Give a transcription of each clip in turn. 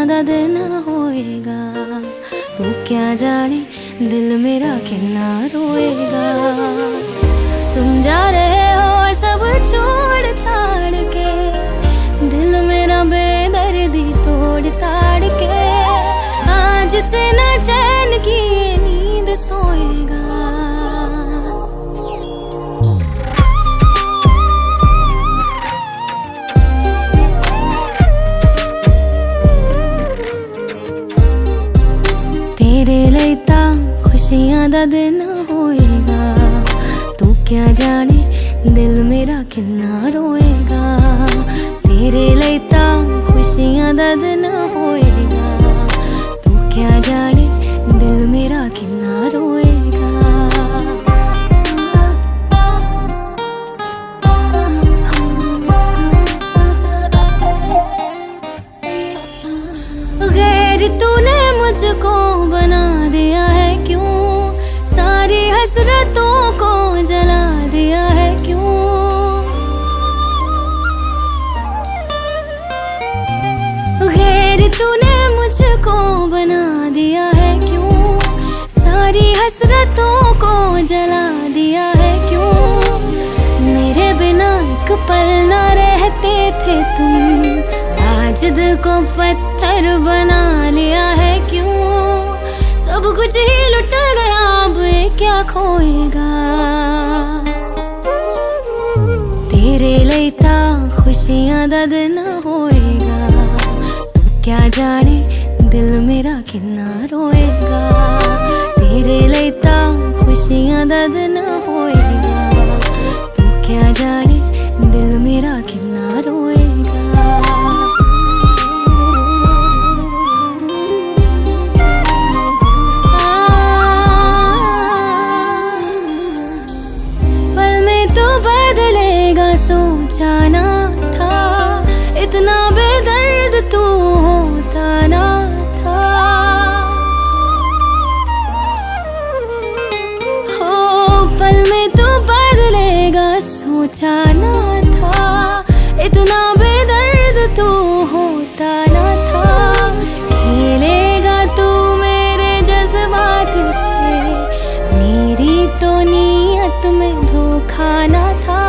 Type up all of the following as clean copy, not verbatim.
दा दिन होएगा, तू क्या जाने दिल मेरा कितना रोएगा। तुम जा रहे हो सब छोड़ छाड़ के, दिल मेरा बेदर्दी तोड़ ताड़ के, आज से ना चैन की ये नींद सोएगा। तेरे लैता खुशियां दा दिन होएगा, तू क्या जाने दिल मेरा कितना रोएगा। तेरे लैता खुशियां दा दिन होएगा, तू क्या जाने दिल मेरा कितना रोएगा। गैर तूने मुझको बना दिया है क्यों, सारी हसरतों को जला दिया है क्यों। गैर तूने मुझको बना दिया है क्यों, सारी हसरतों को जला दिया है क्यों। मेरे बिना एक पल ना रहते थे तुम, आज दिल को पत्थर बना लिया है क्यों। सब कुछ ही लुट गया, अब ये क्या खोएगा। तेरे लैता खुशियां दा दिन होएगा, तू क्या जाने दिल मेरा कितना रोएगा। तेरे लैता खुशियां दा दिन होएगा, तू क्या जाने दिल मेरा कितना रोएगा। सोचा ना था इतना बेदर्द तू होता ना था। हो पल में तू बदलेगा, सोचा ना था इतना बेदर्द तू होता ना था। खेलेगा तू मेरे जज्बात से, मेरी तो नीयत में धोखा ना था।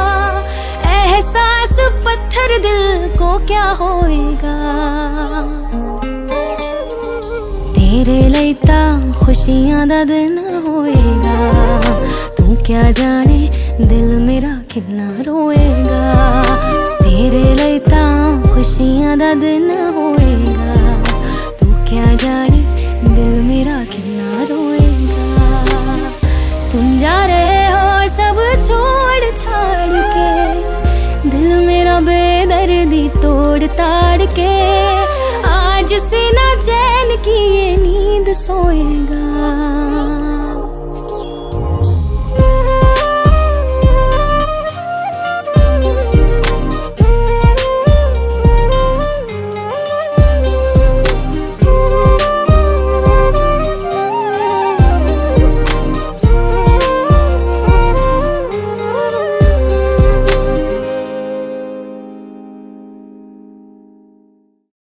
एहसास पत्थर दिल को क्या होएगा। तेरे लैता खुशियां दा दिन होएगा, तू क्या जाने दिल मेरा कितना रोएगा। तेरे लैता खुशियां दा दिन होएगा, तू क्या जाने दिल मेरा कितना रोएगा। तुम जा रहे हो सब छोड़ छाड़ के, दिल मेरा बेदर्दी तोड़ ताड़ के, आज से ना चैन की ये नींद सोएगा।